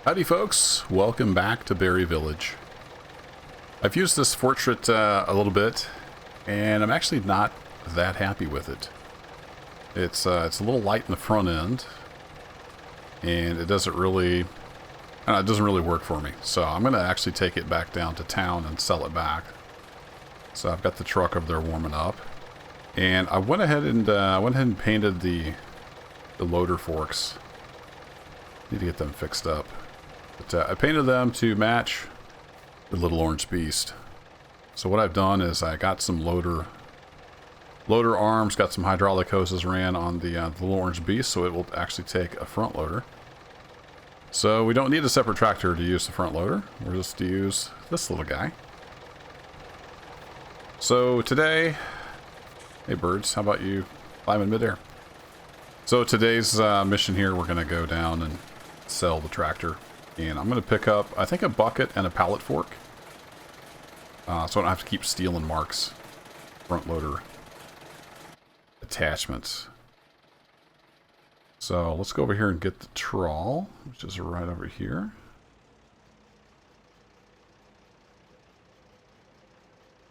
Howdy folks, welcome back to Berry Village. I've used this portrait a little bit, and I'm actually not that happy with it. It's a little light in the front end, and it doesn't really work for me. So I'm going to actually take it back down to town and sell it back. So I've got the truck over there warming up, and I went ahead and painted the loader forks. Need to get them fixed up. But I painted them to match the little orange beast. So what I've done is I got some loader arms, got some hydraulic hoses ran on the little orange beast, so it will actually take a front loader. So we don't need a separate tractor to use the front loader. We're just to use this little guy. So today, hey birds, how about you climb in midair? So today's mission here, we're going to go down and sell the tractor. And I'm going to pick up, I think, a bucket and a pallet fork. So I don't have to keep stealing Mark's front loader attachments. So let's go over here and get the trawl, which is right over here.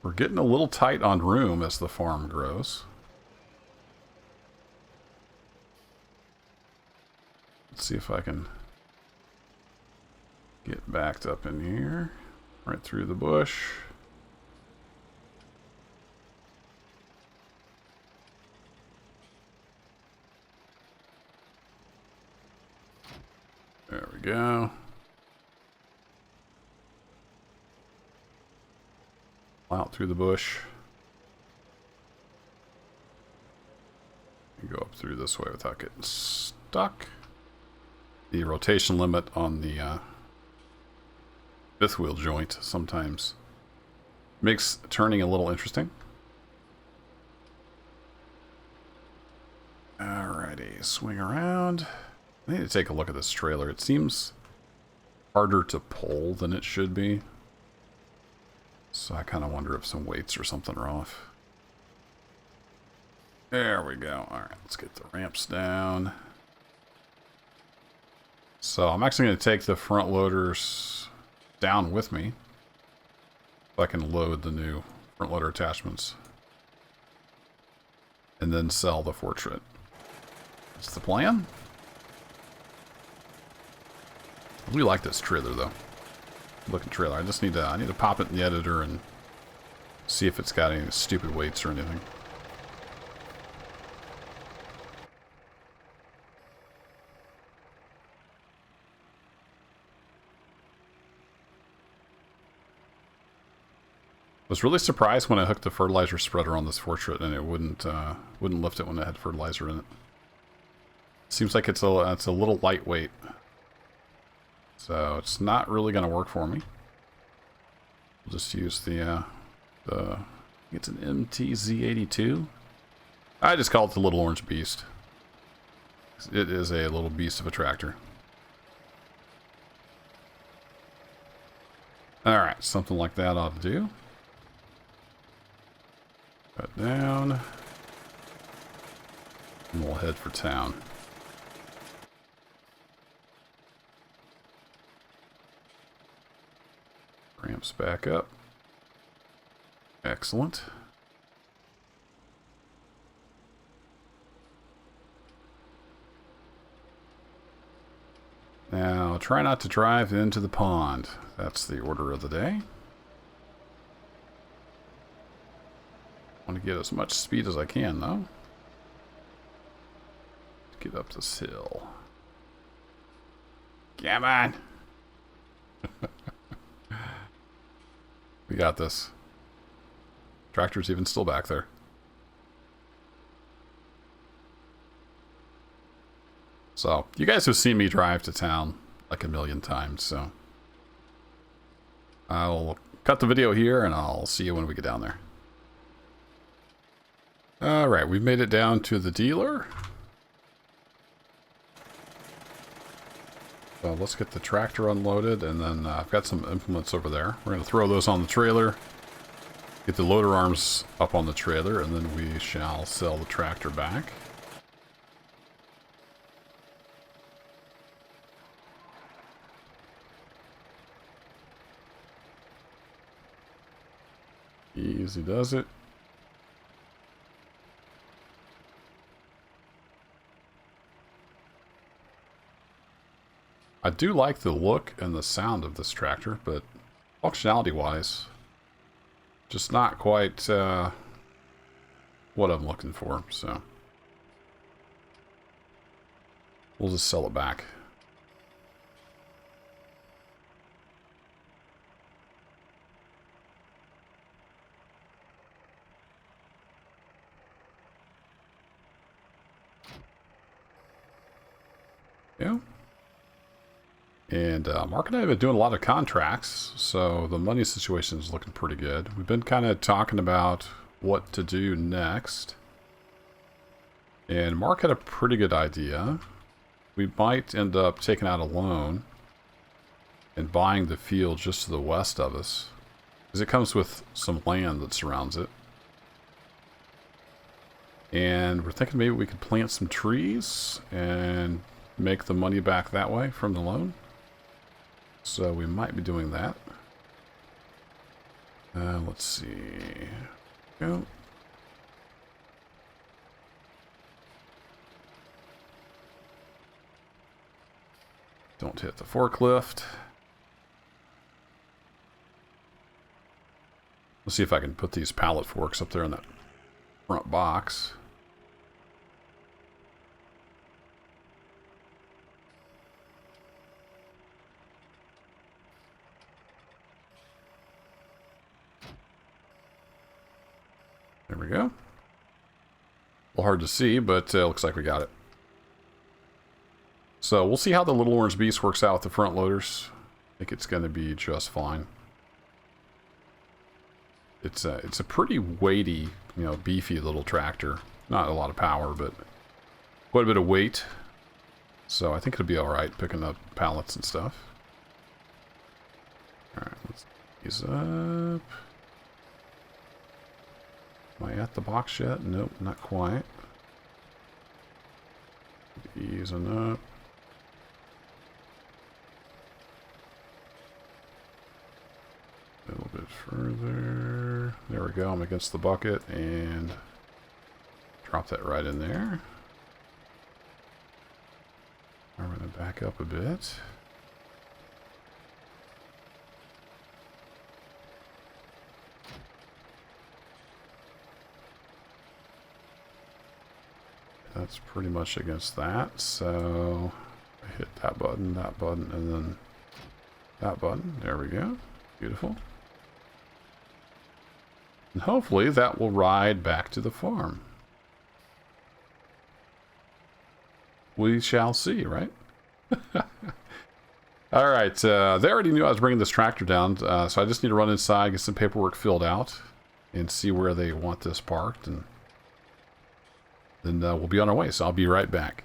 We're getting a little tight on room as the farm grows. Let's see if I can get backed up in here, right through the bush. There we go. Out through the bush. You go up through this way without getting stuck. The rotation limit on the fifth wheel joint sometimes makes turning a little interesting. Alrighty, swing around. I need to take a look at this trailer. It seems harder to pull than it should be. So I kind of wonder if some weights or something are off. There we go. Alright, let's get the ramps down. So I'm actually going to take the front loaders down with me so I can load the new front loader attachments and then sell the portrait. That's the plan. We like this trailer though. Looking trailer. I just need to pop it in the editor and see if it's got any stupid weights or anything. I was really surprised when I hooked the fertilizer spreader on this portrait and it wouldn't lift it when it had fertilizer in it. Seems like it's a little lightweight, so it's not really going to work for me. We'll just use it's an MTZ82. I just call it the little orange beast. It is a little beast of a tractor. All right, something like that ought to do. Cut down. And we'll head for town. Ramps back up. Excellent. Now, try not to drive into the pond. That's the order of the day. Want to get as much speed as I can, though. Get up this hill. Come on! We got this. Tractor's even still back there. So, you guys have seen me drive to town like a million times, so I'll cut the video here and I'll see you when we get down there. Alright, we've made it down to the dealer. So let's get the tractor unloaded, and then I've got some implements over there. We're going to throw those on the trailer, get the loader arms up on the trailer, and then we shall sell the tractor back. Easy does it. I do like the look and the sound of this tractor, but functionality-wise, just not quite what I'm looking for, so we'll just sell it back. Yeah. And Mark and I have been doing a lot of contracts, so the money situation is looking pretty good. We've been kind of talking about what to do next. And Mark had a pretty good idea. We might end up taking out a loan and buying the field just to the west of us, because it comes with some land that surrounds it. And we're thinking maybe we could plant some trees and make the money back that way from the loan. So we might be doing that. Let's see. Go. Don't hit the forklift. Let's see if I can put these pallet forks up there in that front box. There we go. A little hard to see, but looks like we got it. So we'll see how the Little Orange Beast works out with the front loaders. I think it's going to be just fine. It's a pretty weighty, beefy little tractor. Not a lot of power, but quite a bit of weight. So I think it'll be all right picking up pallets and stuff. All right, let's ease up. Am I at the box yet? Nope, not quite. Easing up. A little bit further. There we go. I'm against the bucket and drop that right in there. I'm going to back up a bit. That's pretty much against that, so I hit that button, and then that button. There we go. Beautiful. And hopefully that will ride back to the farm. We shall see, right? All right, they already knew I was bringing this tractor down, so I just need to run inside, get some paperwork filled out, and see where they want this parked, and then we'll be on our way, so I'll be right back.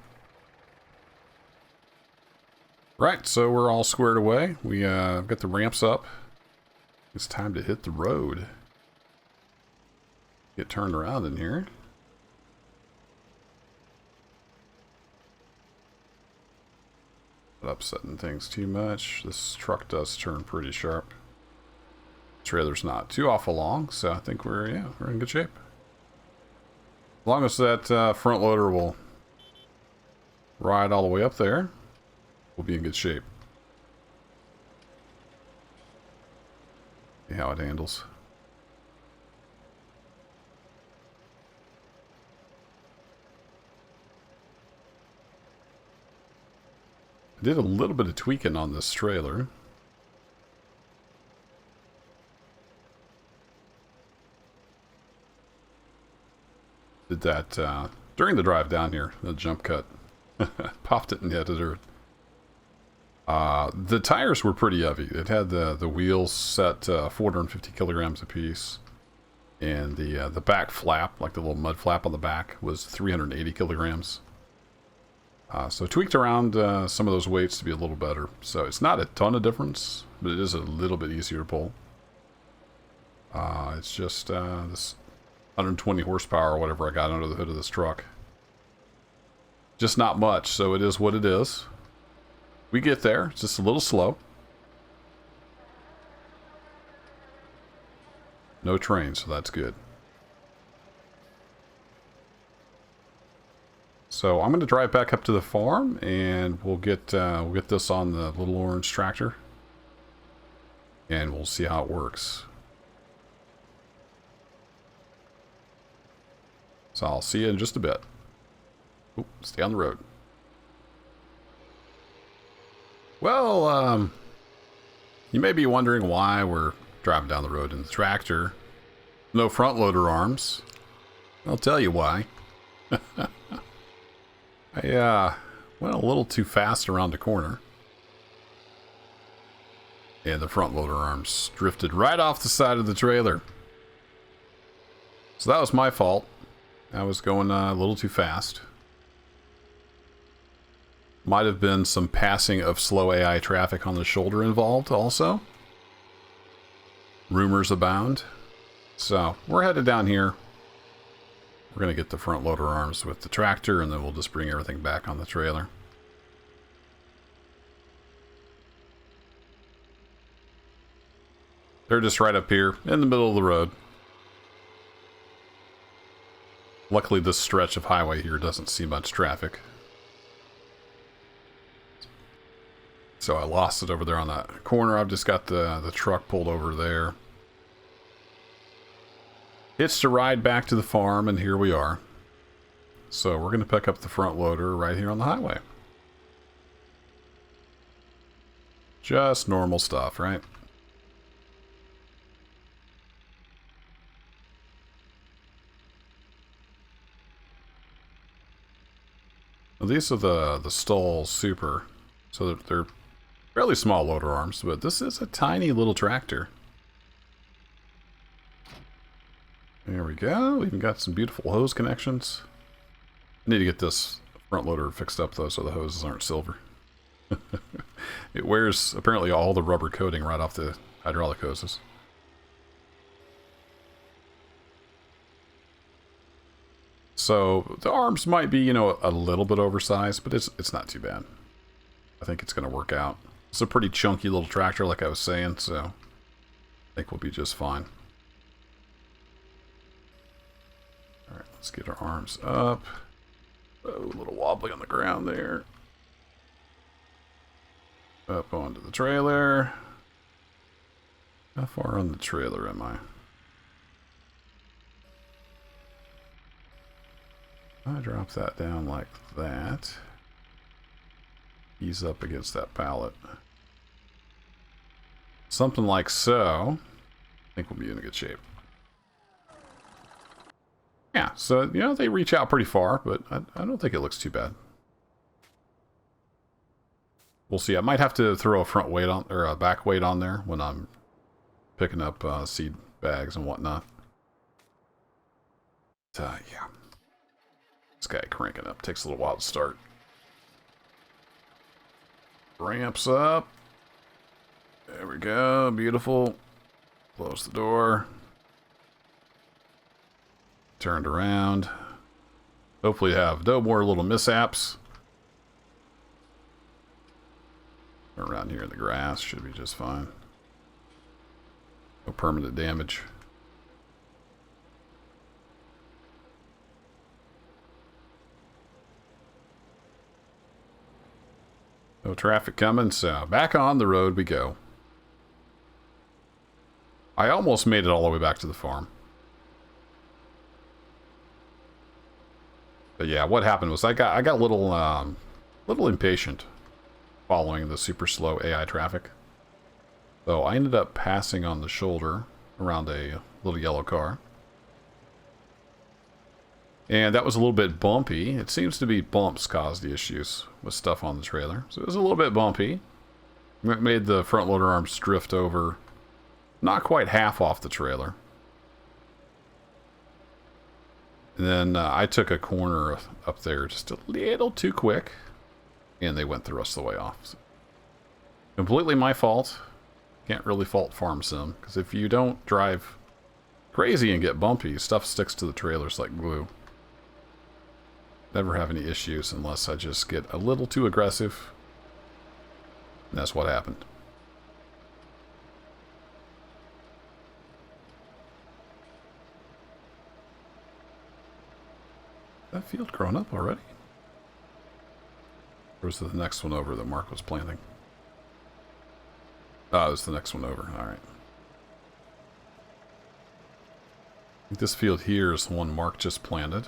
Right, so we're all squared away. We got the ramps up. It's time to hit the road. Get turned around in here. Not upsetting things too much. This truck does turn pretty sharp. Trailer's not too awful long, so I think we're in good shape. As long as that front loader will ride all the way up there, we'll be in good shape. See how it handles. I did a little bit of tweaking on this trailer. Did that during the drive down here, the jump cut. Popped it and hit it. The tires were pretty heavy. It had the wheels set 450 kilograms apiece. And the back flap, like the little mud flap on the back, was 380 kilograms. So tweaked around some of those weights to be a little better. So it's not a ton of difference, but it is a little bit easier to pull. It's just this 120 horsepower or whatever I got under the hood of this truck. Just not much, so it is what it is. We get there. It's just a little slow. No trains, so that's good. So I'm going to drive back up to the farm, and we'll get this on the little orange tractor, and we'll see how it works. So I'll see you in just a bit. Oop, stay on the road. Well, you may be wondering why we're driving down the road in the tractor. No front loader arms. I'll tell you why. I went a little too fast around the corner. And the front loader arms drifted right off the side of the trailer. So that was my fault. I was going a little too fast. Might have been some passing of slow AI traffic on the shoulder involved also. Rumors abound. So we're headed down here. We're going to get the front loader arms with the tractor, and then we'll just bring everything back on the trailer. They're just right up here in the middle of the road. Luckily, this stretch of highway here doesn't see much traffic. So I lost it over there on that corner. I've just got the truck pulled over there. Hitched a ride back to the farm, and here we are. So we're going to pick up the front loader right here on the highway. Just normal stuff, right? Well, these are the Stoll Super. So they're fairly small loader arms, but this is a tiny little tractor. There we go. We even got some beautiful hose connections. I need to get this front loader fixed up though, so the hoses aren't silver. It wears apparently all the rubber coating right off the hydraulic hoses. So the arms might be, you know, a little bit oversized, but it's not too bad. I think it's going to work out. It's a pretty chunky little tractor, like I was saying, so I think we'll be just fine. Alright, let's get our arms up. Oh, a little wobbly on the ground there. Up onto the trailer. How far on the trailer am I? I drop that down like that. Ease up against that pallet. Something like so. I think we'll be in a good shape. Yeah, so, you know, they reach out pretty far, but I don't think it looks too bad. We'll see. I might have to throw a front weight on, or a back weight on there when I'm picking up seed bags and whatnot. Yeah. This guy cranking up. Takes a little while to start. Ramps up. There we go. Beautiful. Close the door. Turned around. Hopefully have no more little mishaps. Around here in the grass should be just fine. No permanent damage. No traffic coming, so back on the road we go. I almost made it all the way back to the farm. But yeah, what happened was I got a little impatient following the super slow AI traffic. So I ended up passing on the shoulder around a little yellow car. And that was a little bit bumpy. It seems to be bumps caused the issues with stuff on the trailer. So it was a little bit bumpy. It made the front loader arms drift over not quite half off the trailer. And then I took a corner up there just a little too quick. And they went the rest of the way off. So completely my fault. Can't really fault Farm Sim. Because if you don't drive crazy and get bumpy, stuff sticks to the trailers like glue. Never have any issues unless I just get a little too aggressive. And that's what happened. That field grown up already? Or was it the next one over that Mark was planting? Oh, it was the next one over. Alright. I think this field here is the one Mark just planted.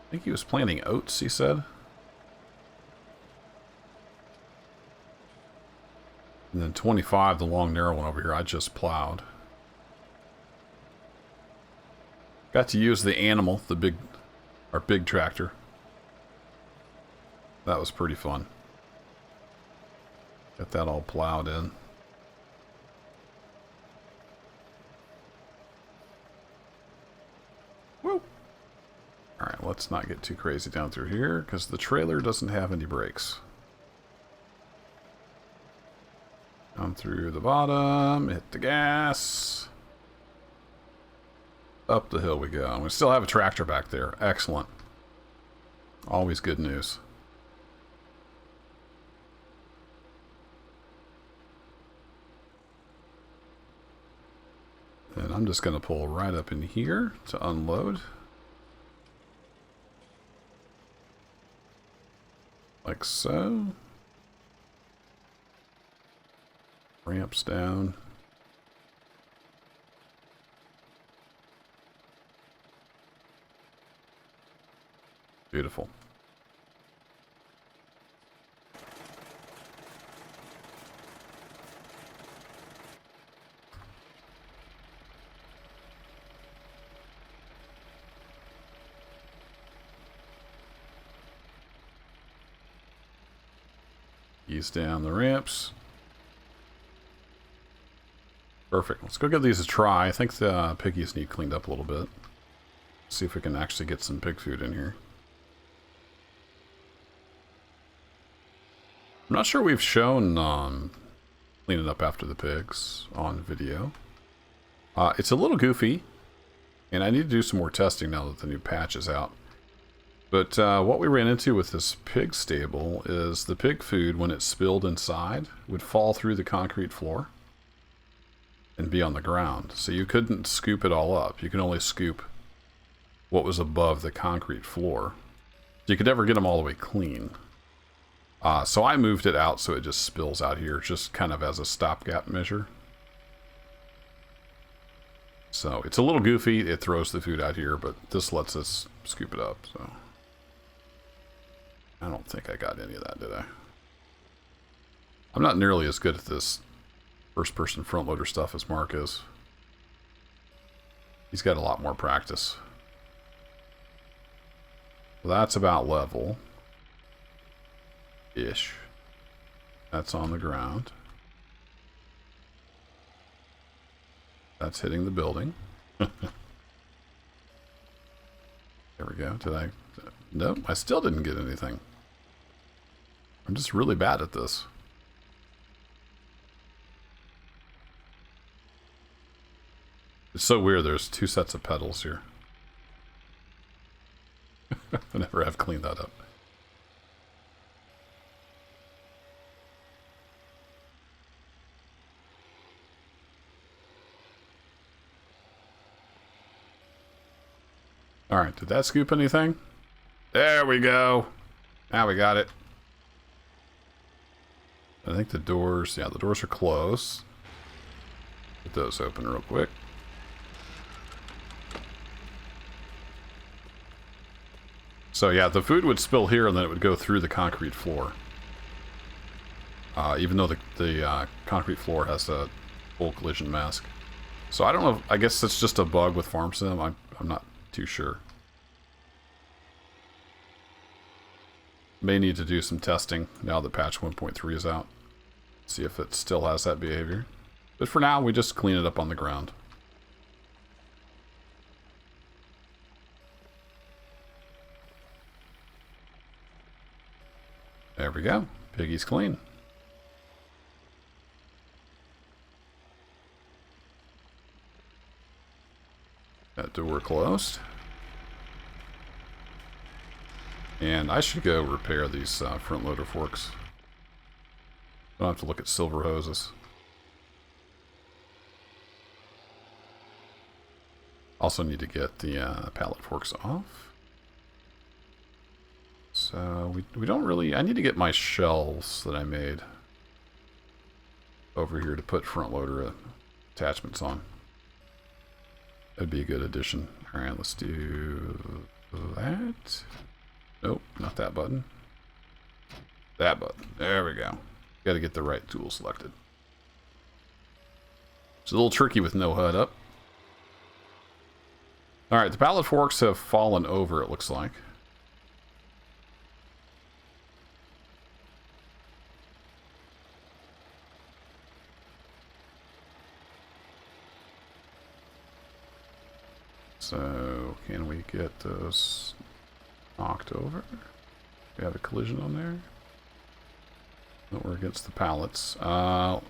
I think he was planting oats, he said. And then 25, the long narrow one over here, I just plowed. Got to use the animal, our big tractor. That was pretty fun. Got that all plowed in. Woo! Alright, let's not get too crazy down through here, because the trailer doesn't have any brakes. Down through the bottom, hit the gas. Up the hill we go. And we still have a tractor back there. Excellent. Always good news. And I'm just going to pull right up in here to unload. Like so. Ramps down. Beautiful. Ease down the ramps. Perfect. Let's go give these a try. I think the piggies need cleaned up a little bit. See if we can actually get some pig food in here. I'm not sure we've shown cleaning up after the pigs on video. It's a little goofy, and I need to do some more testing now that the new patch is out. But what we ran into with this pig stable is the pig food, when it spilled inside, would fall through the concrete floor and be on the ground. So you couldn't scoop it all up. You can only scoop what was above the concrete floor. You could never get them all the way clean. So I moved it out so it just spills out here, just kind of as a stopgap measure. So it's a little goofy. It throws the food out here, but this lets us scoop it up. So I don't think I got any of that, did I? I'm not nearly as good at this first-person front-loader stuff as Mark is. He's got a lot more practice. Well, that's about level. Ish. That's on the ground. That's hitting the building. There we go. Did I? Nope, I still didn't get anything. I'm just really bad at this. It's so weird. There's two sets of pedals here. I never have cleaned that up. Alright, did that scoop anything? There we go. Now we got it. I think the doors, yeah, the doors are closed. Get those open real quick. So yeah, the food would spill here and then it would go through the concrete floor. Even though the concrete floor has a full collision mask. So I don't know, I guess it's just a bug with FarmSim. I'm not too sure. May need to do some testing now that patch 1.3 is out. See if it still has that behavior. But for now, we just clean it up on the ground. There we go. Piggy's clean. That door closed. And I should go repair these front loader forks. Don't have to look at silver hoses. Also need to get the pallet forks off. So we don't really... I need to get my shelves that I made over here to put front loader attachments on. That'd be a good addition. Alright, let's do that. Nope, not that button. That button. There we go. Got to get the right tool selected. It's a little tricky with no HUD up. Alright, the pallet forks have fallen over, it looks like. So, can we get those knocked over? We have a collision on there. No, we're against the pallets. Doesn't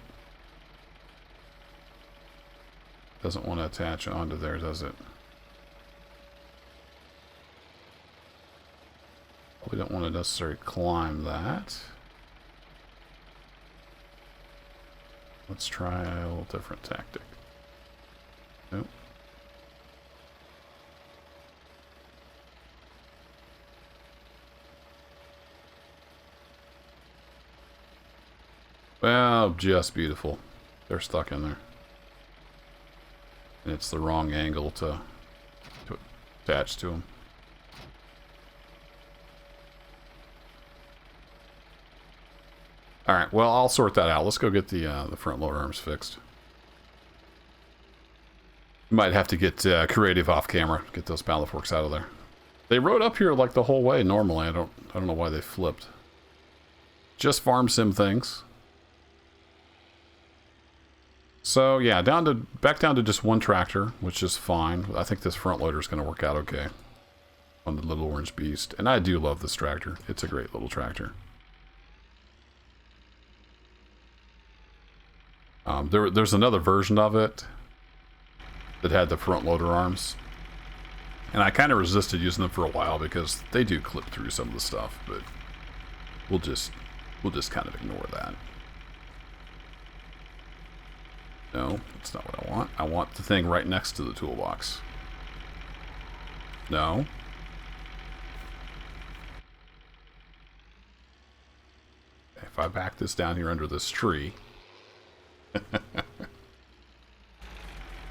want to attach onto there, does it? We don't want to necessarily climb that. Let's try a little different tactic. Nope. Well, just beautiful. They're stuck in there. And it's the wrong angle to attach to them. Alright, well, I'll sort that out. Let's go get the front loader arms fixed. Might have to get creative off camera. Get those pallet forks out of there. They rode up here like the whole way normally. I don't know why they flipped. Just farm sim things. So yeah, back down to just one tractor, which is fine. I think this front loader is going to work out okay on the little orange beast. And I do love this tractor. It's a great little tractor. There's another version of it that had the front loader arms. And I kind of resisted using them for a while because they do clip through some of the stuff, but we'll just kind of ignore that. No, that's not what I want. I want the thing right next to the toolbox. No. If I back this down here under this tree.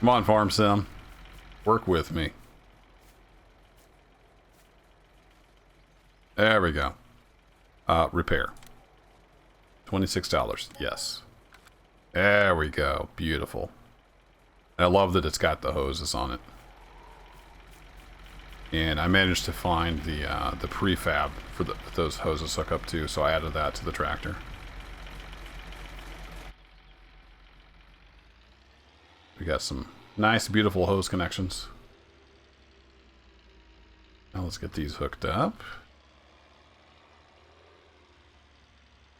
Come on, Farm Sim. Work with me. There we go. Repair. $26. Yes. There we go. Beautiful. I love that it's got the hoses on it. And I managed to find the prefab for those hoses hook up to, so I added that to the tractor. We got some nice, beautiful hose connections. Now let's get these hooked up.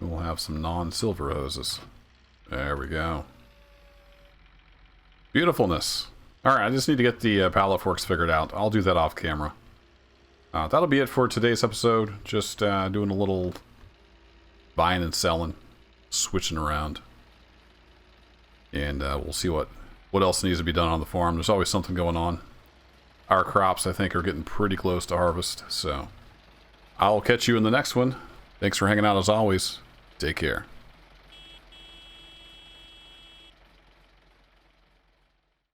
And we'll have some non-silver hoses. There we go. Beautifulness. Alright, I just need to get the pallet forks figured out. I'll do that off camera. That'll be it for today's episode. Just doing a little buying and selling. Switching around. And we'll see what else needs to be done on the farm. There's always something going on. Our crops, I think, are getting pretty close to harvest. So, I'll catch you in the next one. Thanks for hanging out as always. Take care.